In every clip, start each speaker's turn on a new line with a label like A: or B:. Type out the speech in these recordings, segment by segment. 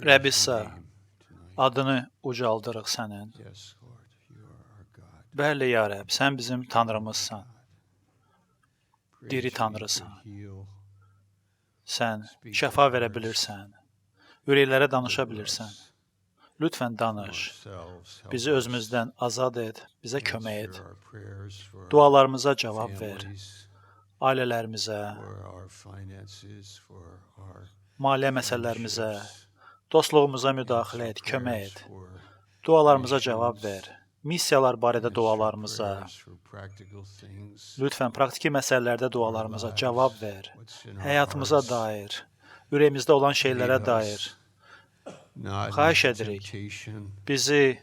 A: Rəbb İsa, adını ucaldırıq sənin. Bəli, ya Rəbb, sən bizim Tanrımızsan, diri Tanrısan. Sən şəfa verə bilirsən, ürəklərə danışa bilirsən. Lütfən danış, bizi özümüzdən azad et, bizə kömək et. Dualarımıza cavab ver, ailələrimizə, maliyyə məsələlərimizə, dostluğumuza müdaxilə et, kömək et. Dualarımıza cavab ver, missiyalar barədə dualarımıza, lütfən praktiki məsələlərdə dualarımıza cavab ver. Həyatımıza dair, ürəyimizdə olan şeylərə dair. Xahiş edirik, bizi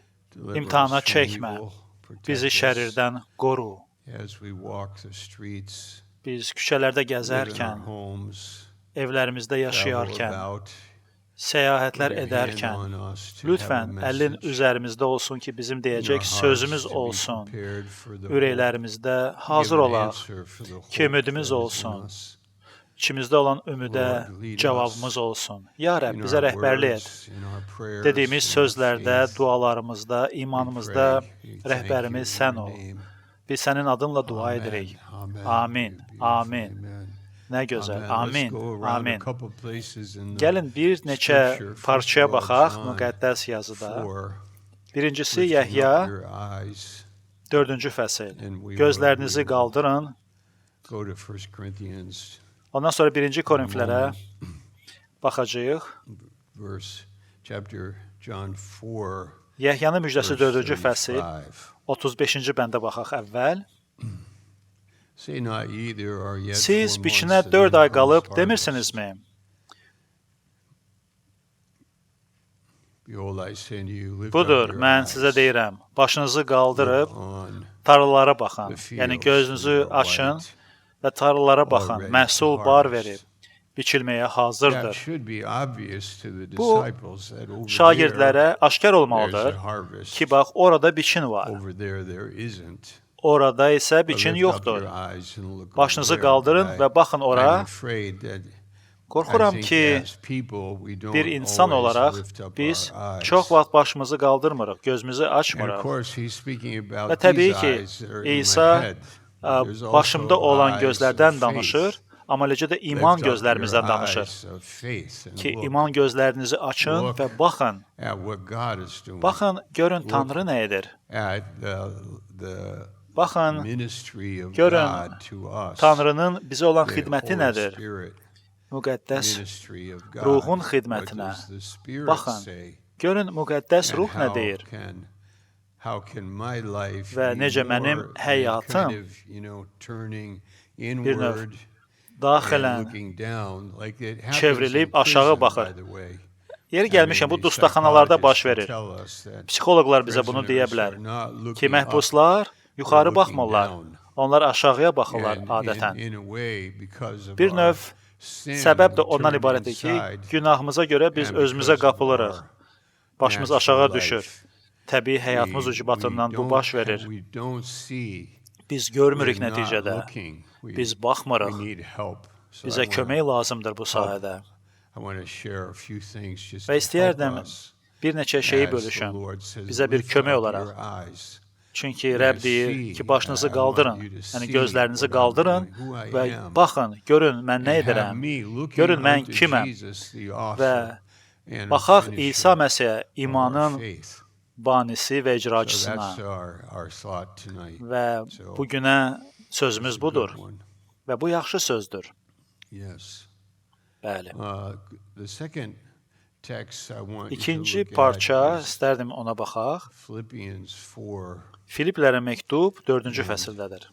A: imtihana çəkmə, bizi şərirdən qoru. Biz küçələrdə gəzərkən, evlərimizdə yaşayarkən, səyahətlər edərkən, lütfən əlin üzərimizdə olsun ki, bizim deyəcək sözümüz olsun, ürəklərimizdə hazır olaq, ki, ümidimiz olsun, içimizdə olan ümidə cavabımız olsun. Ya Rəbb, bizə rəhbərlik et. Dediyimiz sözlərdə, dualarımızda, imanımızda rəhbərimiz sən ol. Biz sənin adınla dua edirik. Amin, amin. Nə gözəl, amin, amin. Gəlin bir neçə parçaya baxaq müqəddəs yazıda. Birincisi, Yəhya 4-cü fəsil. Gözlərinizi qaldırın. Ondan sonra 1-ci Korinflərə baxacağıq. Yəhyanın müjdəsi 4-cü fəsil, 35-ci bəndə baxaq əvvəl. Siz biçinə 4 ay qalıb demirsinizmi? Budur, mən sizə deyirəm, başınızı qaldırıb tarlalara baxın, yəni gözünüzü açın və tarlalara baxın, məhsul bar verib, biçilməyə hazırdır. Bu, şagirdlərə aşkar olmalıdır ki, bax, orada biçin var. Orada isə biçin yoxdur. Başınızı qaldırın və baxın ora. Qorxuram ki, bir insan olaraq biz çox vaxt başımızı qaldırmırıq, gözümüzü açmırıq. Və təbii ki, İsa başımda olan gözlərdən danışır, amma eləcə də iman gözlərimizdən danışır. Ki, iman gözlərinizi açın və baxın. Baxın, görün Tanrı nə edir. Baxın, görün, Tanrının bizə olan xidməti nədir? Müqəddəs ruhun xidmətinə. Baxın, görün, müqəddəs ruh nə deyir? Və necə mənim həyatım bir növ daxilən çevrilib aşağı baxır. Yeri gəlmişəm, bu dustaqxanalarda baş verir. Psixoloqlar bizə bunu deyə bilər ki, məhbuslar yuxarı baxmırlar, onlar aşağıya baxırlar adətən. Bir növ səbəb də ondan ibarətdir ki, günahımıza görə biz özümüzə qapılırıq, başımız aşağı düşür. Təbii həyatımız ucubatından bu baş verir. Biz görmürük nəticədə, biz baxmırıq, bizə kömək lazımdır bu sahədə. Və istəyərdim bir neçə şeyi bölüşüm, bizə bir kömək olaraq. Çünki Rəbb deyir ki, başınızı qaldırın, yəni gözlərinizi qaldırın və baxın, görün mən nə edirəm, görün mən kiməm və baxaq İsa Məsihə, imanın banisi və icraçısına və bugünə sözümüz budur və bu yaxşı sözdür. Bəli. İkinci parça, istərdim ona baxaq. Filiplərə məktub 4-cü fəsildədir.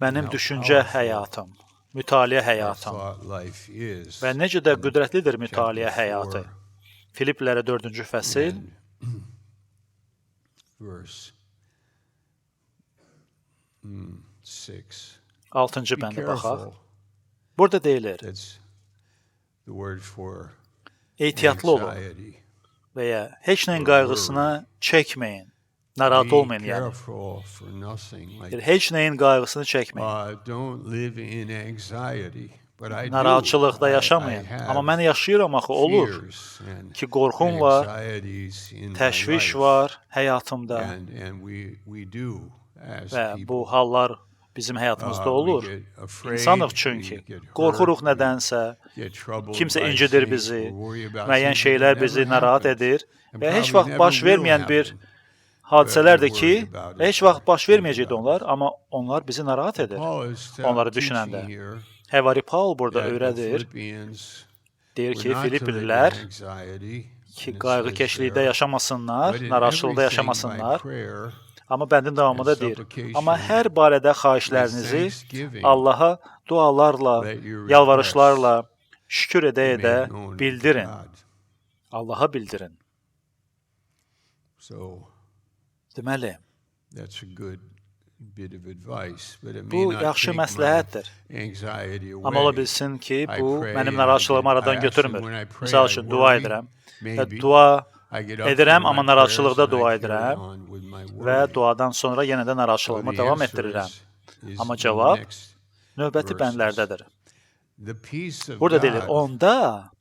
A: Mənim düşüncə həyatım, mütaliə həyatım və necə də qüdrətlidir mütaliə həyatı. Filiplərə 4-cü fəsil 6-cı bəndə baxaq. Burada deyilir, ehtiyatlı olun və ya heç nəyin qayğısına çəkməyin, narahat olmayın yəni. Heç nəyin qayğısını çəkməyin. narahatçılıqda yaşamayın. Amma mən yaşayıram axı, olur ki, qorxum var, təşviş var həyatımda və bu hallar bizim həyatımızda olur. İnsanıq çünki. Qorxuruq nədənsə, kimsə incidir bizi, müəyyən şeylər bizi narahat edir və heç vaxt baş verməyən bir hadisələrdir ki, heç vaxt baş verməyəcəkdi onlar, amma onlar bizi narahat edir, onları düşünəndə. Həvari Paul burada öyrədir, deyir ki, Filiplilər ki, qayğıkeşlikdə yaşamasınlar, narahatçılıqda yaşamasınlar, amma bəndin davamında deyir, amma hər barədə xahişlərinizi Allaha dualarla, yalvarışlarla, şükür edə-edə bildirin. Allaha bildirin. Deməli, bu yaxşı məsləhətdir. Amma ola bilsin ki, bu mənim narahatçılığımı aradan götürmür. Misal üçün, dua edirəm və dua edirəm, amma narahatçılıqda dua edirəm və duadan sonra yenə də narahatçılığımı davam etdirirəm. Amma cavab növbəti bəndlərdədir. Burada deyilir, onda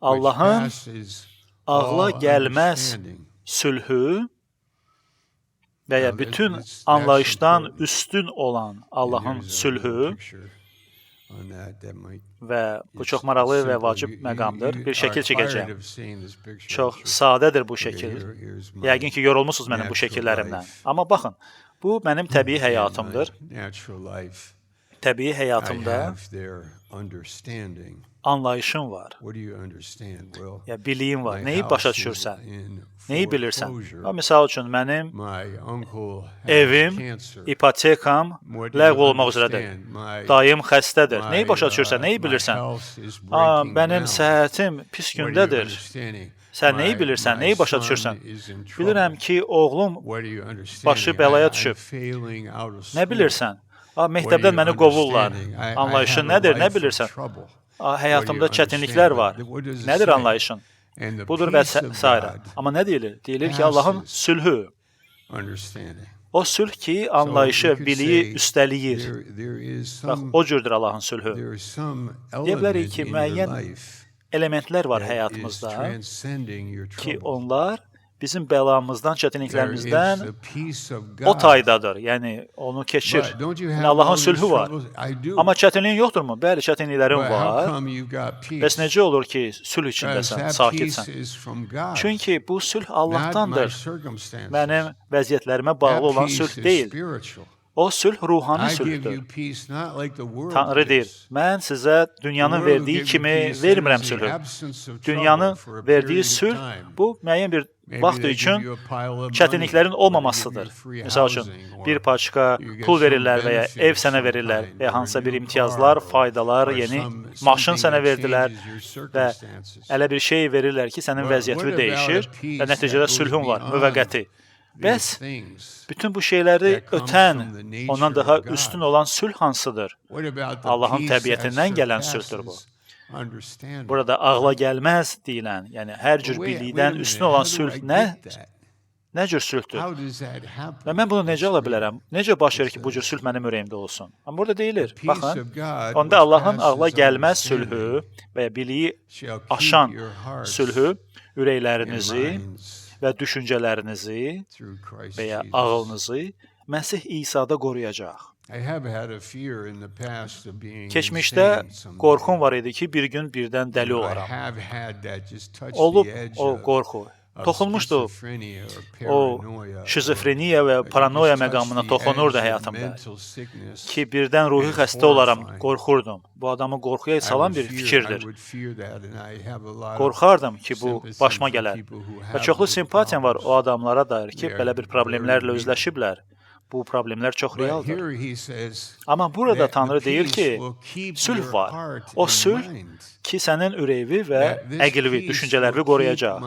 A: Allahın ağla gəlməz sülhü və ya bütün anlayışdan üstün olan Allahın sülhü və bu çox maraqlı və vacib məqamdır. Bir şəkil çəkəcəm. Çox sadədir bu şəkil. Yəqin ki, yorulmusunuz mənim bu şəkillərimdən. Amma baxın, bu mənim təbii həyatımdır. Təbii həyatımda anlayışım var. Ya, biliyim var. Neyi başa düşürsən? Neyi bilirsən? Misal üçün, mənim evim, ipotekam ləğv olmaq üzrədir. Dayım xəstədir. Neyi başa düşürsən? Neyi bilirsən? Mənim səhhətim pis gündədir. Sən neyi bilirsən? Neyi başa düşürsən? Bilirəm ki, oğlum başı bəlaya düşüb. Nə bilirsən? Məktəbdən məni qovurlar. Anlayışın nədir? Nə bilirsən? Həyatımda çətinliklər var. Nədir anlayışın? Budur və s. Amma nə deyilir? Deyilir ki, Allahın sülhü. O sülh ki, anlayışı, biliyi üstəliyir. Bax, o cürdür Allahın sülhü. Deyə bilərik ki, müəyyən elementlər var həyatımızda ki, onlar bizim bəlamızdan, çətinliklərimizdən o taydadır. Yəni, onu keçir. Yəni, Allahın sülhü var. Amma çətinliyin yoxdurmu? Bəli, çətinliklərin var. Bəs necə olur ki, sülh içindəsən, sakitsən? Çünki bu sülh Allahdandır. Mənim vəziyyətlərimə bağlı olan sülh deyil. O sülh ruhani sülhdür. Tanrı deyir, mən sizə dünyanın verdiyi kimi vermirəm sülhü. Dünyanın verdiyi sülh, bu müəyyən bir vaxt üçün çətinliklərin olmamasıdır. Misal üçün, bir parça pul verirlər və ya ev sənə verirlər və ya hansısa bir imtiyazlar, faydalar, yeni maşın sənə verdilər və elə bir şey verirlər ki, sənin vəziyyətini dəyişir və nəticədə sülhün var, müvəqqəti. Bəs bütün bu şeyləri ötən, ondan daha üstün olan sülh hansıdır? Allahın təbiətindən gələn sülhdür bu. Burada ağla gəlməz deyilən, yəni hər cür bilikdən üstün olan sülh nə cür sülhdür? Və mən bunu necə ala bilərəm? Necə baş verir ki, bu cür sülh mənim ürəyimdə olsun? Amma burada deyilir, baxın, onda Allahın ağla gəlməz sülhü və ya biliyi aşan sülhü ürəklərinizi və düşüncələrinizi və ya ağlınızı Məsih İsa'da qoruyacaq. Keçmişdə qorxum var idi ki, bir gün birdən dəli olaram. Olub o qorxu. Toxunmuşdu o şizofreniya və paranoya məqamına toxunurdu həyatımda. Ki, birdən ruhi xəstə olaram, qorxurdum. Bu adamı qorxuya salan bir fikirdir. Qorxardım ki, bu başıma gələr. Və çoxlu simpatiyam var o adamlara dair ki, belə bir problemlərlə üzləşiblər. Bu problemlər çox realdır. Amma burada Tanrı deyir ki, sülh var. O sülh ki, sənin ürəyini və əqlini, düşüncələrimi qoruyacaq.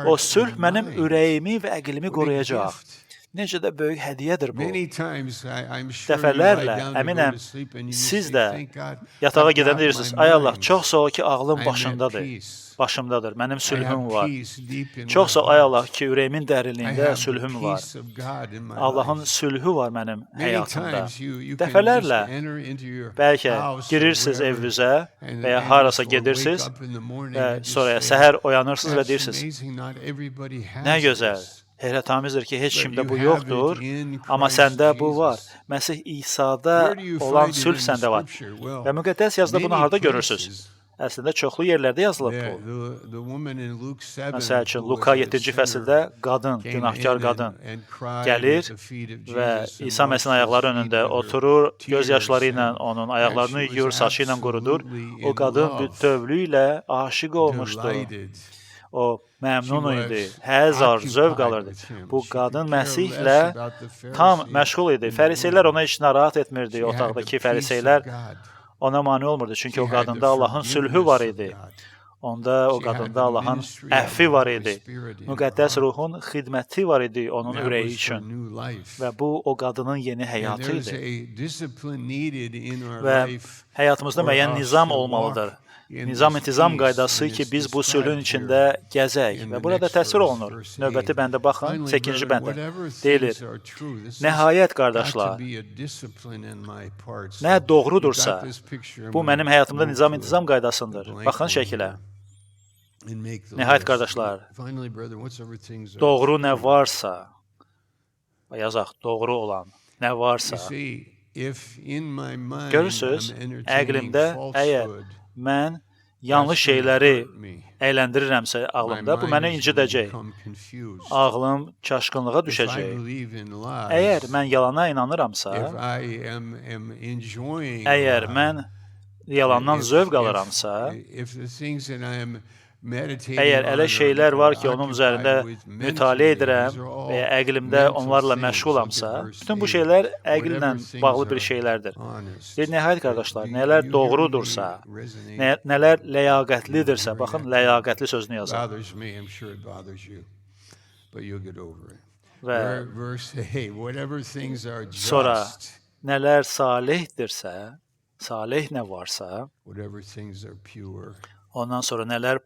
A: O sülh mənim ürəyimi və əqlimi qoruyacaq. Necə də böyük hədiyyədir bu.
B: Many times I'm sure you
A: Dəfələrlə
B: lie down to go
A: əminəm
B: to sleep and you
A: siz
B: say,
A: də
B: "Thank God,
A: yatağa
B: I've
A: gedəndə
B: got
A: deyirsiniz,
B: my
A: ay Allah,
B: mind.
A: çox sağ ol ki, ağlım
B: I'm at
A: başımdadır.
B: peace.
A: Başımdadır, mənim
B: I
A: sülhüm
B: have
A: var.
B: peace deep in my
A: Çox sağ ol, ay
B: heart.
A: Allah ki, ürəyimin
B: I
A: dərinliyində
B: have the
A: sülhüm var.
B: peace of God in my
A: Allahın
B: life."
A: sülhü var mənim
B: Many
A: həyatımda.
B: times you can just
A: Dəfələrlə
B: enter into your
A: bəlkə
B: house or
A: girirsiniz
B: wherever
A: evünüzə
B: and
A: və ya
B: just
A: harasa
B: wake
A: gedirsiniz
B: up in the morning
A: və
B: and just
A: sonra
B: say,
A: səhər oyanırsınız və
B: "That's
A: deyirsiniz,
B: amazing, not everybody has
A: nə gözəl,
B: this."
A: heyrətamizdir ki, heç
B: But
A: kimdə
B: you
A: bu
B: have
A: yoxdur,
B: it in
A: amma
B: Christ
A: səndə bu var.
B: Jesus.
A: Məsih İsa'da
B: Where do you
A: olan
B: find it
A: sülh
B: in the
A: səndə var.
B: scripture? Well,
A: Və müqəddəs yazıda bunu
B: many
A: harda görürsünüz?
B: places.
A: Əslində çoxlu yerlərdə yazılıb bu.
B: The woman in Luke 7,
A: Məsəl üçün,
B: who was
A: Luka
B: a
A: 7-ci
B: sinner,
A: fəsildə qadın,
B: came
A: günahkar
B: in
A: qadın
B: and cried
A: gəlir
B: at the feet of
A: və
B: Jesus and
A: İsa
B: washed
A: Məsihin
B: his
A: ayaqları
B: feet
A: önündə
B: with her
A: oturur, göz
B: tears
A: yaşları ilə
B: and
A: onun ayaqlarını
B: she was
A: yuyur, saçı ilə qurudur.
B: absolutely
A: O
B: in
A: qadın
B: love,
A: bütövlüklə aşiq olmuşdu.
B: delighted.
A: O məmnun
B: She
A: idi,
B: was
A: həzz alırdı, zövq
B: occupied
A: alırdı.
B: with him.
A: Bu
B: She
A: qadın
B: could care
A: Məsihlə
B: less about the
A: tam
B: Pharisees
A: məşğul idi.
B: in the
A: Fəriseylər
B: room.
A: ona heç narahat etmirdi
B: She had the
A: otaqdakı
B: peace of
A: fəriseylər
B: God.
A: ona mane olmurdu. Çünki
B: She
A: o
B: had the
A: qadında Allahın sülhü var
B: forgiveness
A: idi.
B: of God.
A: Onda o
B: She had
A: qadında
B: the
A: Allahın
B: ministry of the
A: əfvi var
B: Holy
A: idi.
B: Spirit in her
A: Müqəddəs
B: heart.
A: ruhun xidməti var idi onun
B: That
A: ürəyi
B: was her
A: üçün.
B: new life.
A: Və bu o qadının yeni
B: And
A: həyatı
B: there's
A: idi.
B: a discipline needed in our
A: Və
B: life
A: həyatımızda
B: for
A: müəyyən
B: us
A: nizam
B: to
A: olmalıdır.
B: walk in
A: Nizam
B: this
A: intizam
B: peace,
A: qaydası
B: and
A: ki
B: it's
A: biz bu sülhün
B: described
A: içində
B: here
A: gəzək.
B: in
A: Və
B: the
A: burada
B: next
A: təsvir
B: verse,
A: olunur.
B: verse
A: Növbəti
B: 8.
A: bəndə baxın,
B: Finally,
A: 8-ci
B: brethren,
A: bəndə
B: whatever
A: deyilir.
B: things are true, this has
A: Nəhayət
B: got to
A: qardaşlar,
B: be a discipline in my parts.
A: nə
B: You
A: doğrudursa,
B: got this picture, I'm
A: bu
B: gonna
A: mənim həyatımda
B: move
A: nizam
B: to
A: intizam
B: a
A: qaydasındır.
B: blank
A: Baxın
B: one
A: şəkilə.
B: here and make the
A: Nəhayət
B: list.
A: qardaşlar,
B: Finally, brethren, whatsoever things are
A: doğru
B: true.
A: nə varsa, yazaq, doğru olan nə
B: You
A: varsa,
B: see, if in my mind
A: görürsüz,
B: I'm entertaining
A: əqlimdə əgər
B: falsehood,
A: mən yanlış
B: that's gonna
A: şeyləri
B: hurt me.
A: əyləndirirəmsə
B: My
A: ağlımda, bu
B: mind
A: məni
B: is gonna
A: incidəcək.
B: become confused.
A: Ağlım çaşqınlığa
B: If I
A: düşəcək.
B: believe in lies,
A: Əgər mən yalana inanıramsa,
B: if I am enjoying
A: əgər
B: lies,
A: mən yalandan
B: if-
A: zövq
B: if-
A: alıramsa,
B: if the things that I am meditating
A: əgər
B: on
A: elə
B: or
A: şeylər var ki, onun
B: occupied
A: üzərində
B: with
A: mütaliə
B: mentally,
A: edirəm
B: these are all
A: və ya əqlimdə
B: mental
A: onlarla
B: things.
A: məşğulamsa,
B: Look at verse
A: bütün bu
B: 8.
A: şeylər əqllə
B: Whatever things
A: bağlı bir
B: are
A: şeylərdir.
B: honest,
A: Deyir, nəhayət qardaşlar,
B: you-
A: nələr
B: you hear
A: doğrudursa,
B: me resonate.
A: nələr ləyaqətlidirsə, baxın, ləyaqətli sözünü yazın.
B: Bothers me, I'm sure it bothers you, but you'll get over it.
A: Və
B: Verse 8, whatever things are
A: sonra
B: just,
A: nələr salihdirsə, salih nə varsa,
B: whatever things are pure,
A: ondan sonra nələr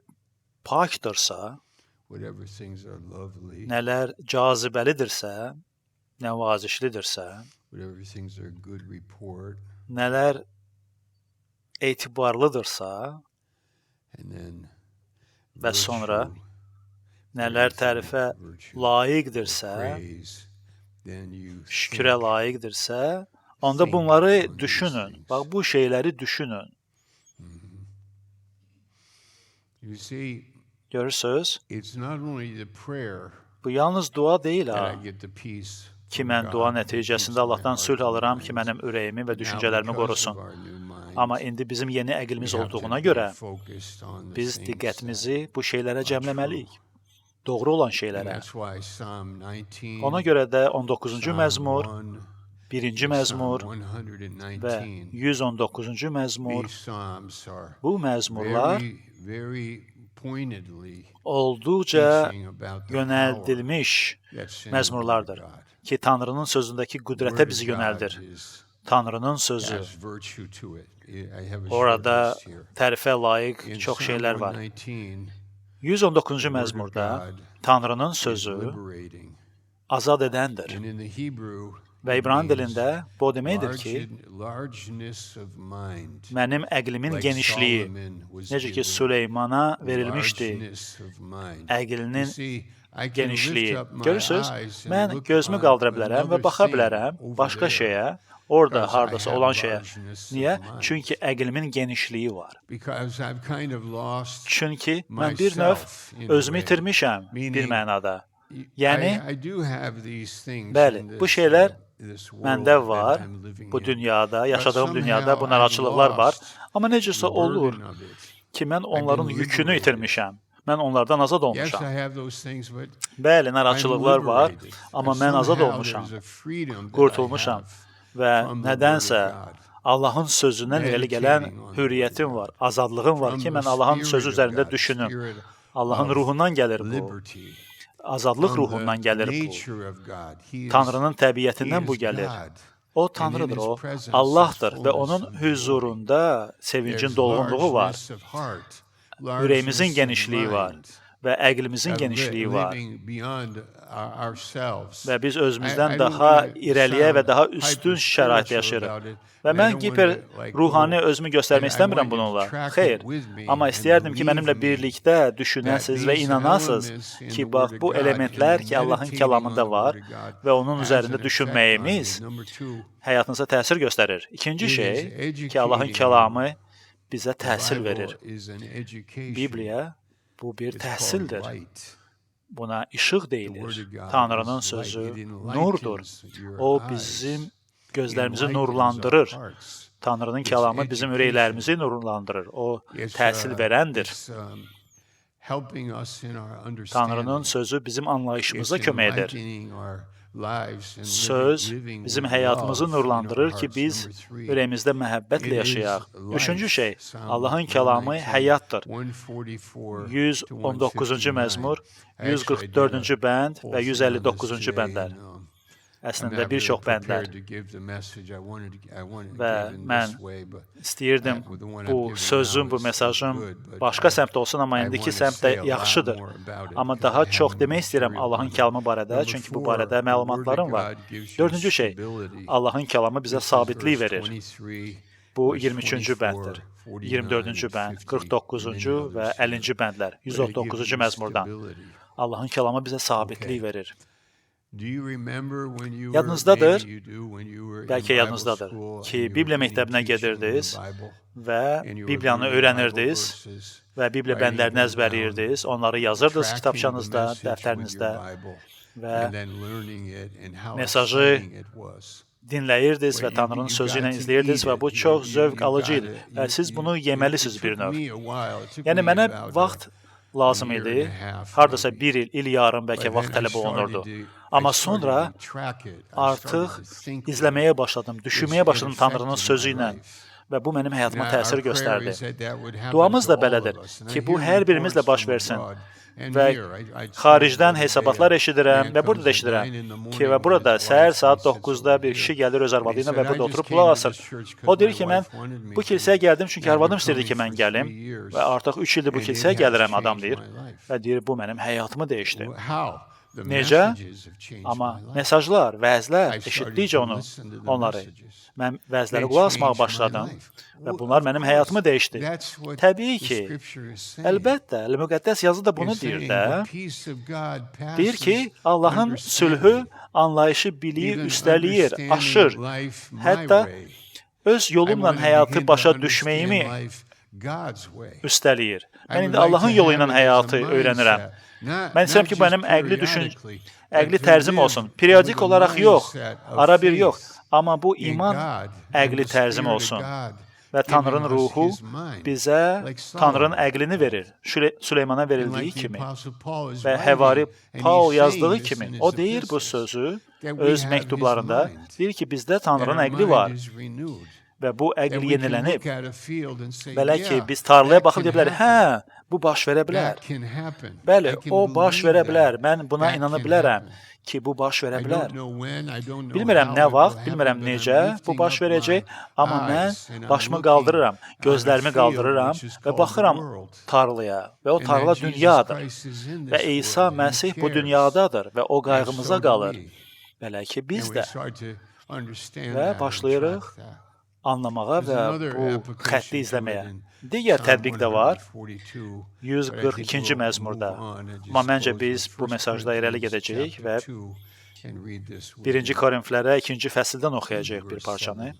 A: pakdırsa,
B: whatever things are lovely,
A: nələr cazibəlidirsə, nəvazişlidirsə,
B: whatever things are good report,
A: nələr etibarlıdırsa,
B: and then
A: və sonra
B: virtue,
A: nələr
B: praise,
A: tərifə
B: virtue,
A: layiqdirsə,
B: praise, then you
A: şükrə
B: think,
A: layiqdirsə, onda bunları düşünün. Bax, bu şeyləri düşünün.
B: you see,
A: Görürsüz?
B: it's not only the prayer
A: Bu yalnız dua deyil
B: that
A: ha.
B: I get the peace
A: Ki
B: from
A: mən
B: God,
A: dua
B: that keeps
A: nəticəsində
B: my
A: Allahdan
B: heart
A: sülh
B: and
A: alıram
B: mind.
A: ki, mənim ürəyimi və
B: Now,
A: düşüncələrimi
B: because
A: qorusun.
B: of our new mind,
A: Amma indi bizim yeni
B: we
A: əqlimiz
B: have to
A: olduğuna
B: be
A: görə
B: focused on the
A: biz
B: things
A: diqqətimizi bu şeylərə
B: are
A: cəmləməliyik.
B: true.
A: Doğru olan
B: And
A: şeylərə.
B: that's why Psalm 19,
A: Ona görə də 19-cu
B: Psalm
A: məzmur,
B: 1,
A: 1-ci
B: Psalm
A: məzmur
B: 119,
A: və 119-cu məzmur,
B: these psalms are
A: bu məzmurlar
B: very, very pointedly
A: olduqca
B: teaching about the
A: yönəldilmiş
B: power that's in
A: məzmurlardır
B: the Word of God.
A: ki, Tanrının sözündəki
B: The
A: qüdrətə
B: Word
A: bizi
B: of God
A: yönəldir.
B: is-
A: Tanrının sözü.
B: has virtue to it. I have a short
A: Orada
B: list here.
A: tərifə layiq
B: In
A: çox
B: Psalm
A: şeylər var.
B: 119,
A: 119-cu
B: the Word of
A: məzmurda
B: God
A: Tanrının
B: is
A: sözü
B: liberating.
A: azad edəndir.
B: And in the Hebrew,
A: Və
B: it
A: İbrani
B: means
A: dilində bu o deməkdir ki,
B: largeness of mind.
A: mənim əqlimin
B: Like
A: genişliyi,
B: Solomon was
A: necə ki
B: given
A: Süleymana verilmişdi,
B: largeness of mind.
A: əqlinin
B: You see, I can lift
A: genişliyi.
B: up my
A: Görürsüz,
B: eyes and
A: mən
B: look
A: gözümü
B: on
A: qaldıra bilərəm və
B: another
A: baxa
B: thing
A: bilərəm
B: over
A: başqa
B: there.
A: şeyə, orada
B: Because I
A: hardasa
B: have
A: olan şeyə.
B: largeness of
A: Niyə?
B: mind.
A: Çünki əqlimin genişliyi var.
B: Because I've kind of lost
A: Çünki mən bir növ
B: myself in a
A: özümü
B: way.
A: itirmişəm bir
B: Meaning,
A: mənada. Yəni,
B: I do have these things
A: bəli,
B: in
A: bu
B: this,
A: şeylər
B: this world
A: məndə
B: that
A: var,
B: I'm living
A: bu
B: in.
A: dünyada, yaşadığım
B: somehow
A: dünyada bu
B: I've
A: narahatçılıqlar var.
B: lost
A: Amma necəsə
B: the
A: olur
B: burden of it.
A: ki, mən onların
B: been
A: yükünü
B: liberated.
A: itirmişəm. Mən onlardan azad
B: Yes,
A: olmuşam.
B: I have those things, but
A: Bəli,
B: I'm
A: narahatçılıqlar var,
B: liberated.
A: amma
B: And
A: mən azad
B: somehow
A: olmuşam,
B: there's a freedom that I
A: qurtulmuşam
B: have
A: və
B: from the Word of
A: nədənsə
B: God.
A: Allahın sözündən irəli gələn
B: Meditating on the
A: hürriyyətim
B: Word
A: var, azadlığım var
B: From
A: ki,
B: the
A: mən Allahın
B: Spirit
A: sözü
B: of
A: üzərində
B: God,
A: düşünüm.
B: Spirit
A: Allahın
B: of
A: ruhundan gəlir bu.
B: liberty.
A: azadlıq ruhundan gəlir bu. Tanrının təbiətindən bu gəlir. O Tanrıdır, o Allahdır və onun hüzurunda sevincin dolğunluğu var. Ürəyimizin genişliyi var və əqlimizin genişliyi var. Və biz özümüzdən daha irəliyə və daha üstün şəraitdə yaşayırıq. Və mən ruhani özümü göstərmək istəmirəm bununla. Xeyr, amma istəyərdim ki, mənimlə birlikdə düşünəsiz və inanasınız ki, bax, bu elementlər ki, Allahın kəlamında var və onun üzərində düşünməyimiz həyatınıza təsir göstərir. İkinci şey ki, Allahın kəlamı bizə təhsil verir. Bibliya bu bir təhsildir. Buna işıq deyilir. Tanrının sözü nurdur. O bizim gözlərimizi nurlandırır. Tanrının kəlamı bizim ürəklərimizi nurlandırır. O təhsil verəndir. Tanrının sözü bizim anlayışımıza kömək edir. Söz bizim həyatımızı nurlandırır ki, biz ürəyimizdə məhəbbətlə yaşayaq. Üçüncü şey, Allahın kəlamı həyatdır. 119-cu məzmur, 144-cü bənd və 159-cu bəndlər. Əslində bir çox bəndlər. Və mən istəyirdim bu sözüm, bu mesajım başqa səmtdə olsun, amma indiki səmt də yaxşıdır. Amma daha çox demək istəyirəm Allahın kəlamı barədə, çünki bu barədə məlumatlarım var. Dördüncü şey, Allahın kəlamı bizə sabitlik verir. Bu 23-cü bənddir. 24-cü bənd, 49-cu və 50-ci bəndlər, 139-cu məzmurdan. Allahın kəlamı bizə sabitlik verir. Yadınızdadır, bəlkə yadınızdadır ki, Bibliya məktəbinə gedirdiniz və Bibliyanı öyrənirdiniz və Bibliya bəndlərini əzbərləyirdiniz, onları yazırdınız kitabçanızda, dəftərinizdə və mesajı dinləyirdiniz və Tanrının sözü ilə izləyirdiniz və bu çox zövq alıcı idi və siz bunu yeməlisiniz bir növ. Yəni, mənə vaxt lazım idi, haradasa bir il yarım bəlkə vaxt tələb olunurdu. Amma sonra artıq izləməyə başladım, düşünməyə başladım Tanrının sözü ilə və bu mənim həyatıma təsir göstərdi. Duamız da belədir ki, bu hər birimizlə baş versin. Və xaricdən hesabatlar eşidirəm və burada da eşidirəm ki, və burada səhər saat 9-da bir kişi gəlir öz arvadı ilə və burada oturub qulaq asır. O deyir ki, mən bu kilsəyə gəldim çünki arvadım istəyirdi ki, mən gəlim və artıq 3 ildir bu kilsəyə gəlirəm, adam deyir. Və deyir, bu mənim həyatımı dəyişdi. Necə? Amma mesajlar, vəzlər, eşitdikcə onları, mən vəzlərə qulaq asmağa başladım və bunlar mənim həyatımı dəyişdi. Təbii ki, əlbəttə, Müqəddəs yazı da bunu deyir də. Deyir ki, Allahın sülhü, anlayışı, biliyi üstəliyir, aşır. Hətta öz yolumla həyatı başa düşməyimi üstəliyir. Mən indi Allahın yolu ilə həyatı öyrənirəm. Mən istəyirəm ki, bu mənim əqli tərzim olsun. Periodik olaraq yox, ara bir yox. Amma bu iman əqli tərzim olsun. Və Tanrının ruhu bizə Tanrının əqlini verir. Süleymana verildiyi kimi və Həvari Paul yazdığı kimi. O deyir bu sözü öz məktublarında. Deyir ki, bizdə Tanrının əqli var. Və bu əql yenilənib. Belə ki, biz tarlaya baxıb deyə bilərik, hə, bu baş verə bilər. Bəli, o baş verə bilər. Mən buna inana bilərəm ki, bu baş verə bilər. Bilmirəm nə vaxt, bilmirəm necə bu baş verəcək, amma mən başımı qaldırıram, gözlərimi qaldırıram və baxıram tarlaya və o tarla dünyadır. Və İsa Məsih bu dünyadadır və o qayğımıza qalır. Belə ki, biz də və başlayırıq anlamağa və bu xətti izləməyə. Digər tətbiq də var, 142-ci məzmurda. Amma məncə biz bu mesajda irəli gedəcəyik və 1-ci Korinflərə 2-ci fəsildən oxuyacaq bir parçanı.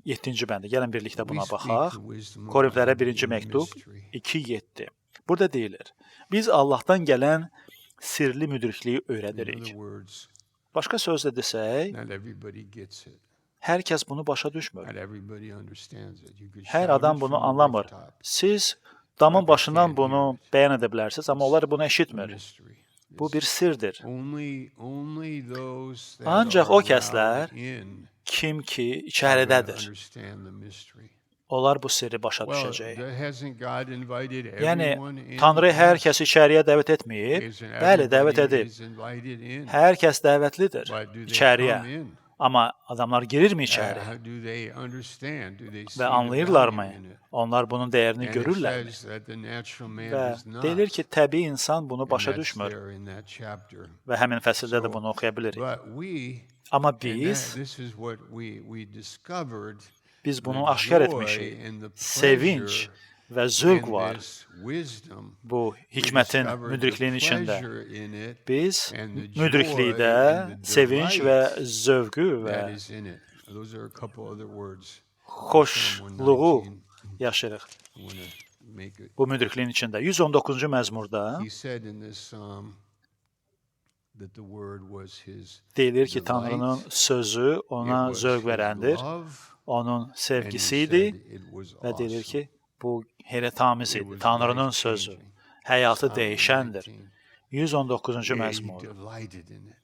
A: 7-ci bəndə. Gəlin birlikdə buna baxaq. Korinflərə 1-ci məktub 2:7. Burada deyilir, biz Allahdan gələn sirli müdrikliyi öyrədirik. Başqa sözlə desək, hər kəs bunu başa düşmür. Hər adam bunu anlamır. Siz damın başından bunu bəyan edə bilərsiniz, amma onlar bunu eşitmir. Bu bir sirdir. Ancaq o kəslər, kim ki içəridədir, onlar bu sirri başa
B: Well,
A: düşəcək.
B: hasn't God invited
A: Yəni,
B: everyone in?
A: Tanrı hər
B: Yes.
A: kəsi içəriyə dəvət etməyib.
B: Isn't
A: Bəli, dəvət
B: everybody
A: edib.
B: is invited in?
A: Hər kəs dəvətlidir
B: But do they
A: içəriyə.
B: come in?
A: Amma adamlar girirmi içəri?
B: How do they understand? Do they see
A: Və
B: the
A: anlayırlarmı?
B: value in it?
A: Onlar bunun dəyərini
B: And it
A: görürlər.
B: says that the natural man
A: Və
B: does not.
A: deyilir ki, təbii insan bunu
B: And
A: başa
B: that's
A: düşmür.
B: there in that chapter.
A: Və həmin fəsildə də bunu oxuya bilirik.
B: But we,
A: Amma
B: and
A: biz
B: this is what we discovered,
A: bunu
B: the
A: aşkar
B: joy
A: etmişik.
B: and the
A: Sevinç
B: pleasure
A: və zövq
B: in
A: var
B: this wisdom.
A: bu
B: We
A: hikmətin,
B: discovered the
A: müdrikliyin içində.
B: pleasure in it
A: Biz
B: and the
A: müdriklikdə
B: joy and the
A: sevinç və
B: delight
A: zövqü və
B: that is in it. Those are a couple other words.
A: xoşluğu yaşayırıq.
B: I want to make it.
A: Bu müdrikliyin içində. 119-cu məzmurda
B: He said in this psalm that the word was his
A: deyilir ki,
B: delight.
A: Tanrının sözü
B: It
A: ona
B: was
A: zövq
B: his
A: verəndir,
B: love,
A: onun
B: and he
A: sevgisi
B: said
A: idi
B: it was
A: və deyilir
B: awesome.
A: ki, bu heyrətamiz
B: It
A: idi.
B: was
A: Tanrının sözü
B: life-changing.
A: həyatı
B: Psalm
A: dəyişəndir.
B: 19.
A: 119-cu
B: He
A: məzmur
B: delighted in it.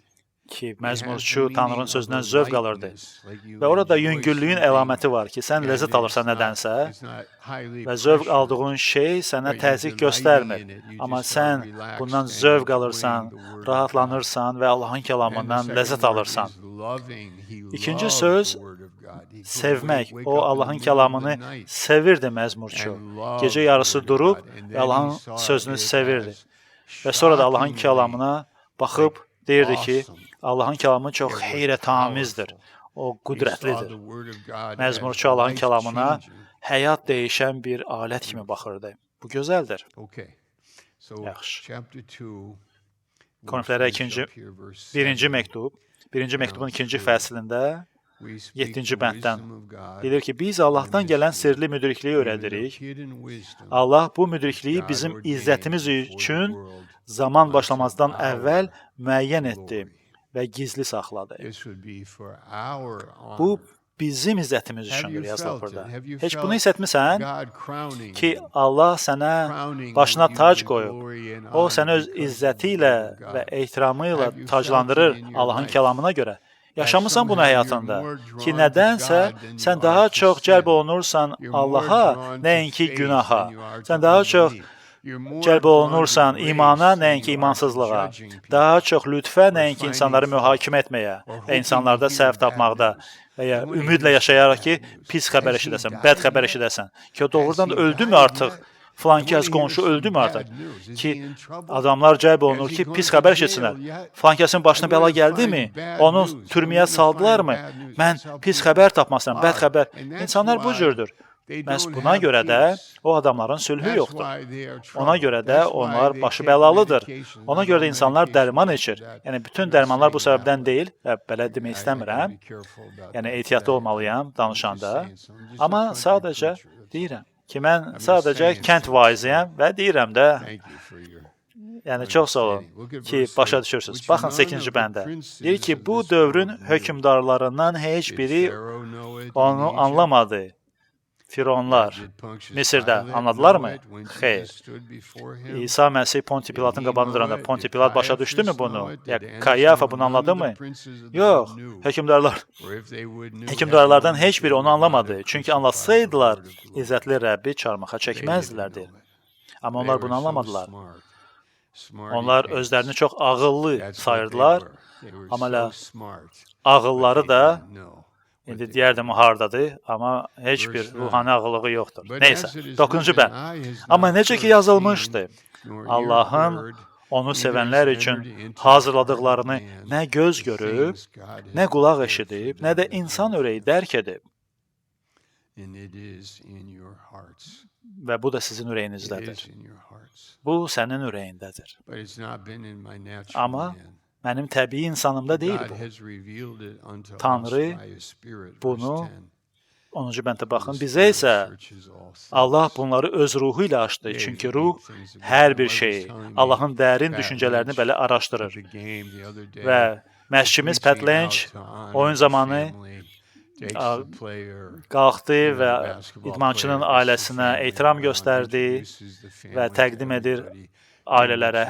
A: ki,
B: It has the
A: məzmurçu
B: meaning
A: Tanrının
B: of
A: sözündən
B: a
A: zövq alırdı.
B: lightness, like you
A: Və orada
B: enjoy
A: yüngüllüyün
B: something,
A: əlaməti var ki, sən
B: and
A: ləzzət
B: it's
A: alırsan
B: not-
A: nədənsə
B: it's not highly
A: və zövq
B: pressured.
A: aldığın şey sənə
B: But
A: təzyiq
B: you're
A: göstərmir.
B: delighting in it. You
A: Amma
B: just are
A: sən
B: relaxed
A: bundan
B: and
A: zövq
B: enjoying
A: alırsan,
B: the word of
A: rahatlanırsan və Allahın
B: And the
A: kəlamından
B: second
A: ləzzət
B: word
A: alırsan.
B: is loving. He
A: İkinci
B: loved
A: söz
B: the word of God. He could
A: Sevmək.
B: wake
A: O
B: up in the
A: Allahın
B: middle of
A: kəlamını
B: the night
A: sevirdi məzmurçu.
B: and love
A: Gecə
B: the
A: yarısı
B: word of
A: durub
B: God. And
A: və
B: then
A: Allahın
B: he saw
A: sözünü
B: it
A: sevirdi.
B: as
A: Və sonra da Allahın
B: shockingly
A: kəlamına baxıb deyirdi ki,
B: awesome.
A: Allahın kəlamı çox
B: It was
A: heyrətamizdir.
B: powerful.
A: O
B: He saw
A: qüdrətlidir.
B: the word of God as
A: Məzmurçu Allahın kəlamına
B: life-changing.
A: həyat dəyişən bir alət kimi baxırdı. Bu gözəldir.
B: Okay. So
A: Yaxşı.
B: chapter 2.
A: Korinflərə birinci məktub, birinci məktubun ikinci fəslində 7-ci bənddən deyilir ki, biz Allahdan gələn sirli müdrikliyi öyrədirik. Allah bu müdrikliyi bizim izzətimiz üçün zaman başlamazdan əvvəl müəyyən etdi və gizli saxladı. Bu bizim izzətimiz üçündür yazılır burada. Heç bunu hiss etmisən ki, Allah sənə başına tac qoyub. O səni öz izzəti ilə və ehtiramı ilə taclandırır Allahın kəlamına görə. Yaşamısan bunu həyatında ki, nədənsə sən daha çox cəlb olunursan Allaha, nəinki günaha. Sən daha çox cəlb olunursan imana, nəinki imansızlığa. Daha çox lütfə, nəinki insanları mühakimə etməyə və insanlarda səhv tapmaqda və ya ümidlə yaşayaraq ki, pis xəbər eşidəsən, bəd xəbər eşidəsən. Ki, o doğrudan da öldümü artıq? Filan kəs qonşu öldümü artıq? Ki, adamlar cəlb olunur ki, pis xəbər eşitsinlər. Filan kəsin başına bəla gəldimi? Onu türməyə saldılarmı? Mən pis xəbər tapmasam, bəd xəbər. İnsanlar bu cürdür. Məhz buna görə də o adamların sülhü yoxdur. Ona görə də onlar başı bəlalıdır. Ona görə də insanlar dərman içir. Yəni, bütün dərmanlar bu səbəbdən deyil. Belə demək istəmirəm. Yəni, ehtiyatlı olmalıyam danışanda. Amma sadəcə deyirəm ki, mən sadəcə kənd vaiziyəm və deyirəm də, yəni, çox sağ olun ki, başa düşürsünüz. Baxın, 8-ci bəndə. Deyir ki, bu dövrün hökmdarlarından heç biri onu anlamadı. Fironlar Misirdə anladılarmı? Xeyr. İsa Məsih Ponti Pilatın qabağında duranda Ponti Pilat başa düşdümü bunu? Ya Kayafa bunu anladı mı? Yox. Hökmdarlardan heç biri onu anlamadı. Çünki anlatsaydılar, izzətli Rəbbi çarmıxa çəkməzdilər deyir. Amma onlar bunu anlamadılar. Onlar özlərini çox ağıllı sayırdılar. Amma ağılları da İndi deyərdim hardadır, amma heç bir ruhani ağıllığı yoxdur. Neysə, 9-cu bənd. Amma necə ki yazılmışdı, Allahın onu sevənlər üçün hazırladıqlarını nə göz görüb, nə qulaq eşidib, nə də insan ürəyi dərk edib. Və bu da sizin ürəyinizdədir. Bu sənin ürəyindədir. Amma mənim təbii insanımda deyil bu. Tanrı bunu 10-cu bəndə baxın. Bizə isə Allah bunları öz ruhu ilə açdı. Çünki ruh hər bir şeyi, Allahın dərin düşüncələrini belə araşdırır. Və məşqçimiz Pat Lynch oyun zamanı qalxdı və idmançının ailəsinə ehtiram göstərdi və təqdim edir ailələrə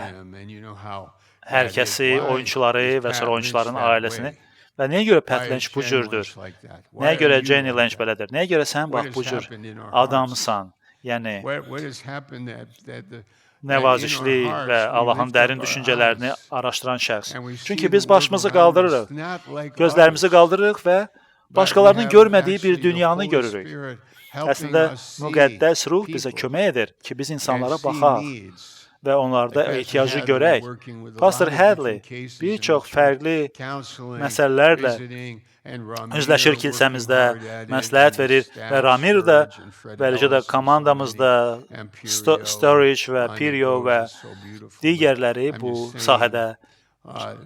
A: hər kəsi, oyunçuları və sonra oyunçuların ailəsini Və nəyə görə
B: Why
A: Pat
B: is
A: Lynch bu
B: Jen
A: cürdür?
B: Lynch like that? Why
A: Nəyə
B: are
A: görə
B: you
A: Jenny
B: like
A: Lynch
B: that?
A: belədir? Nəyə görə sən
B: What
A: bax
B: has
A: bu cür
B: happened in our hearts?
A: adamsan? Yəni
B: What has happened that
A: nəvazişli
B: in our hearts
A: və
B: we
A: Allahın
B: lift
A: dərin
B: up our
A: düşüncələrini
B: eyes
A: araşdıran şəxs.
B: and we see
A: Çünki
B: the
A: biz
B: world
A: başımızı
B: around us
A: qaldırırıq,
B: not like
A: gözlərimizi
B: others,
A: qaldırırıq və
B: but
A: başqalarının
B: we have
A: görmədiyi bir
B: actually the
A: dünyanı
B: Holy
A: görürük.
B: Spirit helping
A: Əslində
B: us see
A: müqəddəs ruh bizə
B: people
A: kömək edir ki, biz
B: and
A: insanlara
B: see
A: baxaq
B: needs.
A: və onlarda
B: Pastor
A: ehtiyacı
B: Hadley
A: görək.
B: working with a
A: Pastor
B: lot of
A: Hadley
B: different cases
A: bir
B: in
A: çox
B: the church,
A: fərqli
B: counseling,
A: məsələlərlə
B: visiting, and Ramiro
A: üzləşir
B: working
A: kilsəmizdə,
B: hard at it,
A: məsləhət
B: and
A: verir
B: staff,
A: və Ramiro da
B: Sturridge and Fred
A: və eləcə də
B: Ellis and so
A: komandamızda
B: many, and Pirio,
A: Sturridge və
B: Anya
A: Pirio
B: Rose
A: və
B: is so beautiful.
A: digərləri
B: I'm
A: bu
B: just saying,
A: sahədə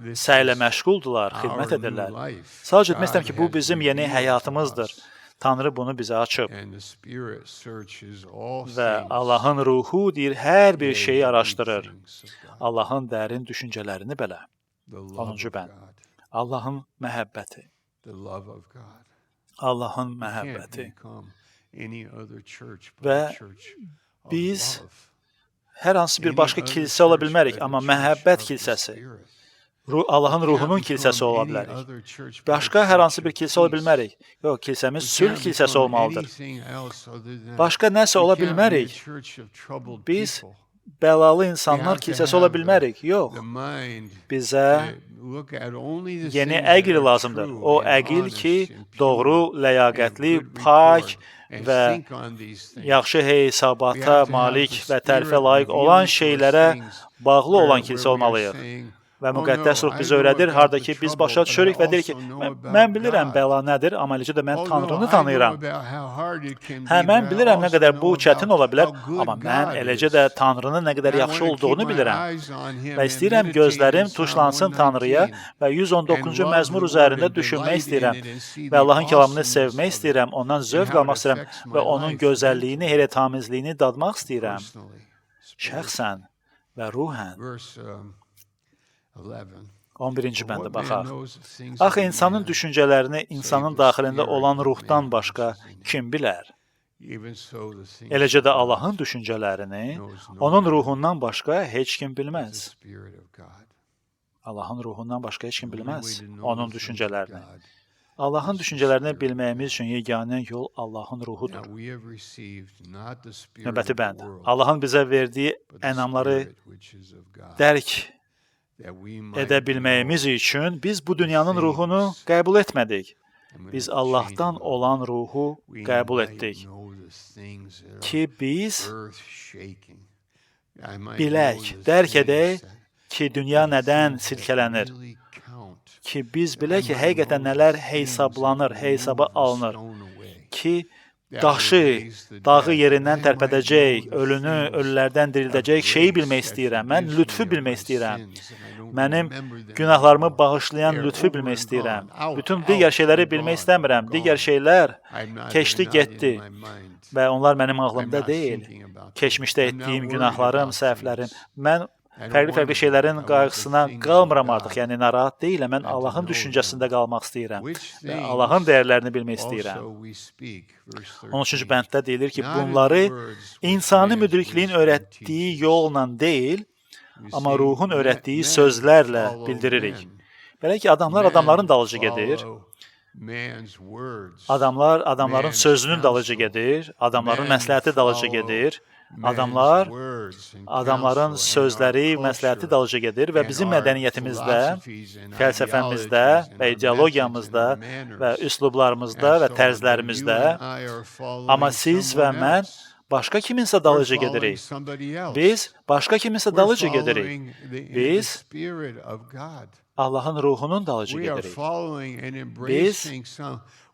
B: this
A: səylə
B: is
A: məşğuldular,
B: our
A: xidmət
B: new
A: edirlər.
B: life.
A: Sadəcə demək istəyirəm
B: God
A: ki, bu
B: has
A: bizim yeni
B: revealed to
A: həyatımızdır.
B: us.
A: Tanrı bunu bizə açıb
B: And the Spirit searches all
A: və
B: things,
A: Allahın ruhu deyir, hər bir
B: yea,
A: şeyi
B: the
A: araşdırır.
B: things of God.
A: Allahın dərin düşüncələrini belə.
B: The love
A: 10-cu
B: of
A: bənd.
B: God.
A: Allahın məhəbbəti.
B: The love of God.
A: Allahın
B: We can't
A: məhəbbəti.
B: become any other church but
A: Və
B: a church of
A: biz
B: love.
A: hər hansı bir
B: Any
A: başqa
B: other
A: kilsə ola
B: church
A: bilmərik,
B: but a
A: amma
B: church
A: məhəbbət
B: of the
A: kilsəsi,
B: Spirit.
A: Allahın
B: We
A: ruhunun
B: can't
A: kilsəsi
B: become
A: ola
B: any
A: bilərik.
B: other church but a
A: Başqa hər hansı
B: church
A: bir
B: of
A: kilsə ola
B: peace.
A: bilmərik. Yox, kilsəmiz
B: We
A: sülh
B: can't
A: kilsəsi
B: become
A: olmalıdır.
B: anything else other than-
A: Başqa nəsə
B: We
A: ola
B: can't be a
A: bilmərik.
B: church of troubled
A: Biz
B: people.
A: bəlalı
B: We
A: insanlar
B: have to
A: kilsəsi ola
B: have
A: bilmərik. Yox,
B: the mind
A: bizə
B: to look at only the
A: yeni
B: things that
A: əql
B: are
A: lazımdır.
B: true
A: O
B: and
A: əql
B: honest
A: ki,
B: and pure
A: doğru,
B: and
A: ləyaqətli,
B: good
A: pak
B: report and
A: və
B: think on these things.
A: yaxşı
B: We
A: hesabata
B: have to have
A: malik
B: the
A: və tərifə
B: Spirit
A: layiq
B: revealing
A: olan
B: to us
A: şeylərə
B: things
A: bağlı
B: where-
A: olan
B: where
A: kilsə
B: we are
A: olmalıyıq.
B: saying,
A: Və
B: "Oh,
A: müqəddəs
B: no,
A: ruh
B: I
A: bizə
B: know
A: öyrədir,
B: about
A: harda
B: the
A: ki, biz
B: trouble,
A: başa
B: but I
A: düşürük və deyir ki,
B: also know about
A: mən bilirəm
B: God.
A: bəla nədir, amma eləcə də mən
B: Oh, no,
A: Tanrını
B: I know
A: tanıyıram.
B: about how hard it can
A: Hə,
B: be,
A: mən
B: but I
A: bilirəm nə
B: also
A: qədər bu
B: know
A: çətin
B: about
A: ola bilər,
B: how good
A: amma mən
B: God
A: eləcə
B: is.
A: də Tanrının nə qədər
B: And I
A: yaxşı
B: wanna keep
A: olduğunu
B: my
A: bilirəm.
B: eyes on him
A: Və
B: and
A: istəyirəm
B: meditate
A: gözlərim
B: in Psalm
A: tuşlansın Tanrıya
B: 119
A: və
B: and
A: 119-cu
B: love
A: məzmur
B: the
A: üzərində
B: word and
A: düşünmək
B: delight in
A: istəyirəm
B: it and see
A: və
B: the
A: Allahın kəlamını
B: awesomeness
A: sevmək
B: of it
A: istəyirəm, ondan
B: and
A: zövq
B: how it
A: almaq istəyirəm
B: affects my
A: və onun
B: life
A: gözəlliyini,
B: mentally,
A: heyrətamizliyini dadmaq istəyirəm,
B: personally, spiritually.
A: şəxsən və ruhən.
B: Verse 11.
A: 11-ci
B: For
A: bəndə
B: what man
A: baxaq.
B: knows the things
A: Axı
B: of
A: insanın
B: man,
A: düşüncələrini insanın daxilində olan ruhdan başqa kim bilər?
B: even so the things
A: Eləcə
B: of
A: də
B: God
A: Allahın düşüncələrini
B: knows no
A: onun
B: man
A: ruhundan başqa heç kim
B: but the
A: bilməz.
B: Spirit of God.
A: Allahın ruhundan başqa heç kim
B: The only
A: bilməz
B: way to know
A: onun
B: the things of
A: düşüncələrini.
B: God.
A: Allahın düşüncələrini bilməyimiz üçün yeganə yol Allahın
B: Now
A: ruhudur.
B: we have received not the spirit
A: Növbəti
B: of the
A: bənd.
B: world,
A: Allahın bizə verdiyi
B: but the
A: ənamları
B: Spirit which is of God,
A: dərk
B: that we might
A: edə bilməyimiz
B: know
A: üçün biz bu dünyanın ruhunu qəbul etmədik.
B: and
A: Biz
B: we
A: Allahdan
B: change
A: olan ruhu
B: we
A: qəbul
B: might
A: etdik
B: know the things that are
A: ki biz
B: earth-shaking. I might
A: bilək,
B: know the
A: dərk
B: things
A: edək
B: that-
A: ki, dünya
B: the
A: nədən
B: things that
A: silkələnir,
B: really count.
A: ki biz
B: I
A: bilək ki,
B: might
A: həqiqətən
B: know
A: nələr
B: the things
A: hesablanır,
B: that
A: hesaba
B: remove the
A: alınır,
B: stone away,
A: ki
B: that
A: daşı,
B: raise the
A: dağı
B: dead.
A: yerindən
B: I might
A: tərpədəcək,
B: know the
A: ölünü
B: things
A: ölülərdən dirildəcək
B: of
A: şeyi
B: grace
A: bilmək
B: that
A: istəyirəm. Mən
B: forgives
A: lütfü
B: me of
A: bilmək
B: my
A: istəyirəm.
B: sins, and I don't
A: Mənim
B: remember them
A: günahlarımı
B: anymore.
A: bağışlayan
B: They are
A: lütfü
B: over
A: bilmək
B: and
A: istəyirəm.
B: gone, out,
A: Bütün
B: out
A: digər şeyləri
B: and
A: bilmək
B: gone,
A: istəmirəm.
B: gone.
A: Digər şeylər
B: I'm not-
A: keçdi,
B: they're not
A: getdi
B: in my mind.
A: və onlar mənim
B: I'm
A: ağlımda
B: not
A: deyil.
B: thinking about them.
A: Keçmişdə
B: I'm not
A: etdiyim
B: worried
A: günahlarım,
B: about
A: səhvlərim.
B: things.
A: Mən
B: I don't
A: fərqli-fərqli
B: wonder
A: şeylərin
B: about
A: qayğısına
B: the things of
A: qalmıram
B: God.
A: artıq. Yəni narahat deyiləm. Mən
B: And to
A: Allahın
B: know
A: düşüncəsində
B: them.
A: qalmaq istəyirəm
B: Which
A: və
B: things
A: Allahın dəyərlərini bilmək
B: Also
A: istəyirəm.
B: we speak, verse 13.
A: 13-cü bənddə deyilir ki,
B: Not in
A: bunları
B: words which
A: insani
B: man's
A: müdrikliyin
B: wisdom
A: öyrətdiyi
B: teaches.
A: yolla deyil,
B: You
A: amma
B: see,
A: ruhun
B: men-
A: öyrətdiyi
B: men
A: sözlərlə
B: follow
A: bildiririk.
B: men.
A: Belə ki, adamlar adamların dalıcı gedir.
B: follow man's words.
A: Adamlar adamların
B: Man's
A: sözünün dalıcı
B: counsel.
A: gedir. Adamların
B: Men
A: məsləhəti dalıcı
B: follow
A: gedir.
B: man's
A: Adamlar
B: words and
A: adamların
B: counsel and
A: sözləri,
B: our
A: məsləhəti
B: culture
A: dalıcı gedir və
B: and
A: bizim
B: our
A: mədəniyyətimizdə,
B: philosophies and
A: fəlsəfəmizdə
B: ideologies and
A: və
B: our
A: ideologiyamızda
B: message and our
A: və
B: manners
A: üslublarımızda
B: and
A: və
B: so on.
A: tərzlərimizdə,
B: You and I are following
A: amma siz və
B: someone
A: mən
B: else.
A: başqa kiminsə
B: We're
A: dalıcı
B: following
A: gedirik.
B: somebody else.
A: Biz başqa kiminsə
B: We're
A: dalıcı gedirik.
B: following the
A: Biz
B: Spirit of God.
A: Allahın ruhunun dalıcı
B: We are
A: gedirik.
B: following and embracing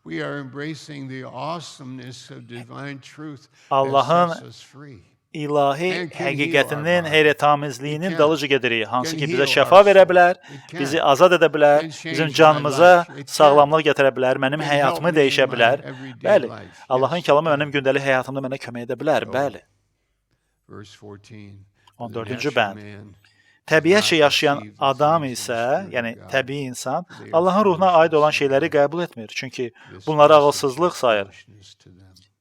B: we are embracing the awesomeness of divine truth
A: Allahın
B: that sets us free.
A: İlahi
B: And can heal
A: həqiqətinin
B: our body.
A: heyrətamizliyinin
B: It can.
A: dalıcı gedirik. Hansı
B: Can
A: ki, bizə
B: heal
A: şəfa
B: our
A: verə
B: soul.
A: bilər,
B: It can.
A: bizi azad edə bilər,
B: Can change
A: bizim
B: my
A: canımıza
B: life. It can.
A: sağlamlıq gətirə bilər, mənim
B: Can
A: həyatımı
B: help me
A: dəyişə
B: in my
A: bilər.
B: everyday
A: Bəli,
B: life. Yes.
A: Allahın kəlamı mənim gündəlik həyatımda mənə kömək edə bilər. Bəli.
B: Verse 14.
A: 14-cü
B: The
A: bənd.
B: natural man
A: Təbiətcə yaşayan adam isə, yəni təbii insan, Allahın ruhuna aid olan şeyləri qəbul etmir. Çünki bunları ağılsızlıq sayır.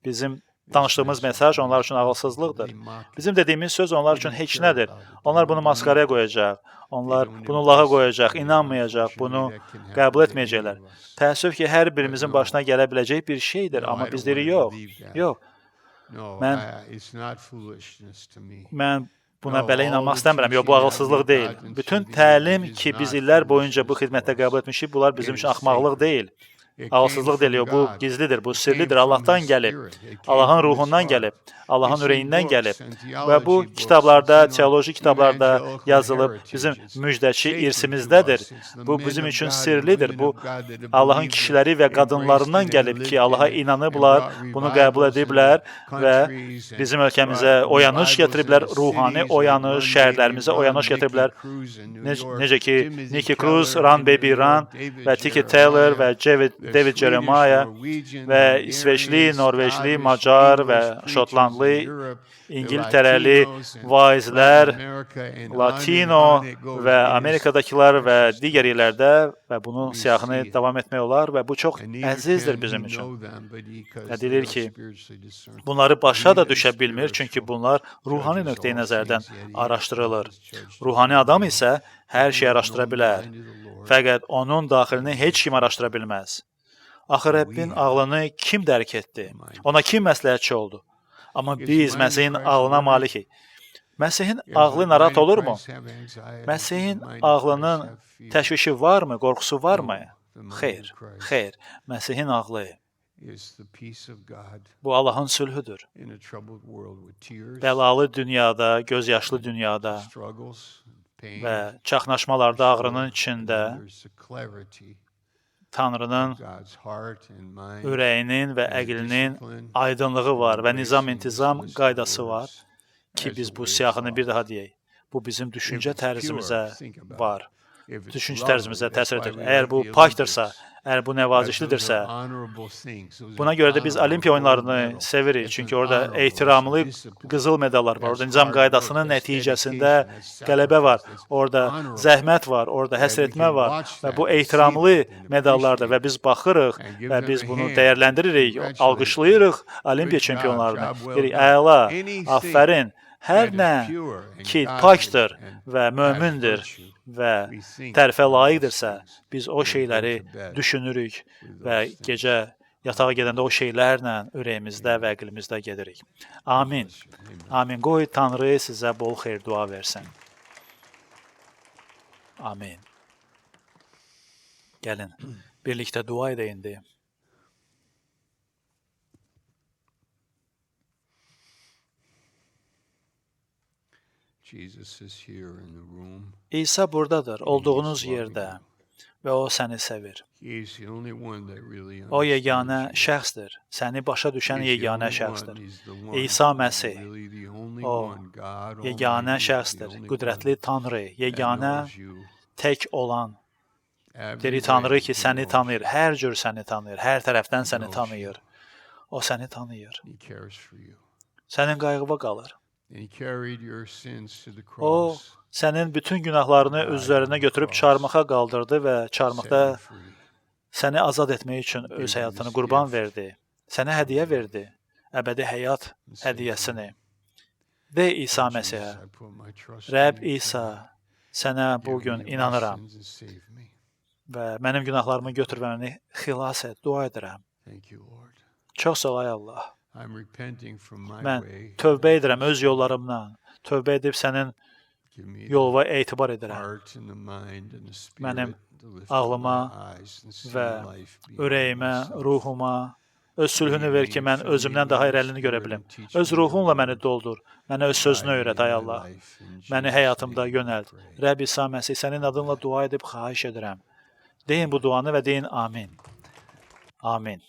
A: Bizim danışdığımız mesaj onlar üçün ağılsızlıqdır. Bizim dediyimiz söz onlar üçün heç nədir. Onlar bunu maskaraya qoyacaq. Onlar bunu lağa qoyacaq, inanmayacaq, bunu qəbul etməyəcəklər. Təəssüf ki, hər birimizin başına gələ biləcək bir şeydir, amma biz deyirik, yox, yox. Mən buna belə inanmaq istəmirəm, yox, bu ağılsızlıq deyil. Bütün təlim ki, biz illər boyunca bu xidmətdə qəbul etmişik, bunlar bizim üçün axmaqlıq deyil. Ağılsızlıq deyil, bu gizlidir, bu sirlidir, Allahdan gəlib, Allahın ruhundan gəlib, Allahın ürəyindən gəlib və bu kitablarda, teoloji kitablarda yazılıb, bizim müjdəçi irsimizdədir. Bu bizim üçün sirlidir, bu Allahın kişiləri və qadınlarından gəlib ki, Allaha inanıblar, bunu qəbul ediblər və bizim ölkəmizə oyanış gətiriblər, ruhani oyanış, şəhərlərimizə oyanış gətiriblər. Necə ki, Nicky Cruz, Run Baby Run və Tiki Taylor və David Jeremiah və İsveçli, Norveçli, Macar və Şotlandlı, İngiltərəli vaizlər, Latino və Amerikadakılar və digər yerlərdə və bunun siyahını davam etmək olar və bu çox əzizdir bizim üçün. Və deyilir ki, bunları başa da düşə bilmir, çünki bunlar ruhani nöqteyi nəzərdən araşdırılır. Ruhani adam isə hər şeyi araşdıra bilər, fəqət onun daxilini heç kim araşdıra bilməz. Axı Rəbbin ağlını kim dərk etdi? Ona kim məsləhətçi oldu? Amma biz Məsihin ağlına malikik. Məsihin ağlı narahat olurmu? Məsihin ağlının təşvişi varmı, qorxusu varmı? Xeyr, xeyr. Məsihin ağlı bu Allahın sülhüdür. Bəlalı dünyada, gözyaşlı dünyada və çaxnaşmalarda ağrının içində Tanrının ürəyinin və əqlinin aydınlığı var və nizam-intizam qaydası var ki, biz bu siyahını bir daha deyək. Bu bizim düşüncə tərzimizə var. Düşüncə tərzimizə təsir edir. Əgər bu pakdırsa, əgər bu nəvazişlidirsə, buna görə də biz Olimpiya oyunlarını sevirik. Çünki orada ehtiramlı qızıl medallar var. Orada nizam qaydasının nəticəsində qələbə var. Orada zəhmət var, orada həsr etmə var və bu ehtiramlı medallardır və biz baxırıq və biz bunu dəyərləndiririk, alqışlayırıq Olimpiya çempionlarını. Deyirik, əla, afərin, hər nə ki pakdır və mömindir və tərifə layiqdirsə, biz o şeyləri düşünürük və gecə yatağa gedəndə o şeylərlə ürəyimizdə və əqlimizdə gedirik. Amin. Amin. Qoy Tanrı sizə bol xeyir dua versin. Amin. Gəlin, birlikdə dua edək indi. İsa buradadır, olduğunuz yerdə və o səni sevir. O yeganə şəxsdir, səni başa düşən yeganə şəxsdir. İsa Məsih, o yeganə şəxsdir, qüdrətli Tanrı, yeganə tək olan. Diri Tanrı ki, səni tanıyır, hər cür səni tanıyır, hər tərəfdən səni tanıyır. O səni tanıyır. Sənin qayğıva qalır. O, sənin bütün günahlarını özlərinə götürüb çarmıxa qaldırdı və çarmıxda səni azad etmək üçün öz həyatını qurban verdi. Sənə hədiyyə verdi, əbədi həyat hədiyyəsini. De İsa Məsihə, Rəbb İsa, sənə bugün inanıram və mənim günahlarımı götür və məni xilas et, dua edirəm. Çox sağ ol, ay Allah. Mən tövbə edirəm öz yollarımdan, tövbə edib sənin yoluna etibar edirəm. Mənim ağlıma və ürəyimə, ruhuma öz sülhünü ver ki, mən özümdən daha irəlini görə bilim. Öz ruhunla məni doldur, mənə öz sözünü öyrət, ay Allah. Məni həyatımda yönəlt. Rəbb İsa Məsih, sənin adınla dua edib xahiş edirəm. Deyin bu duanı və deyin amin. Amin.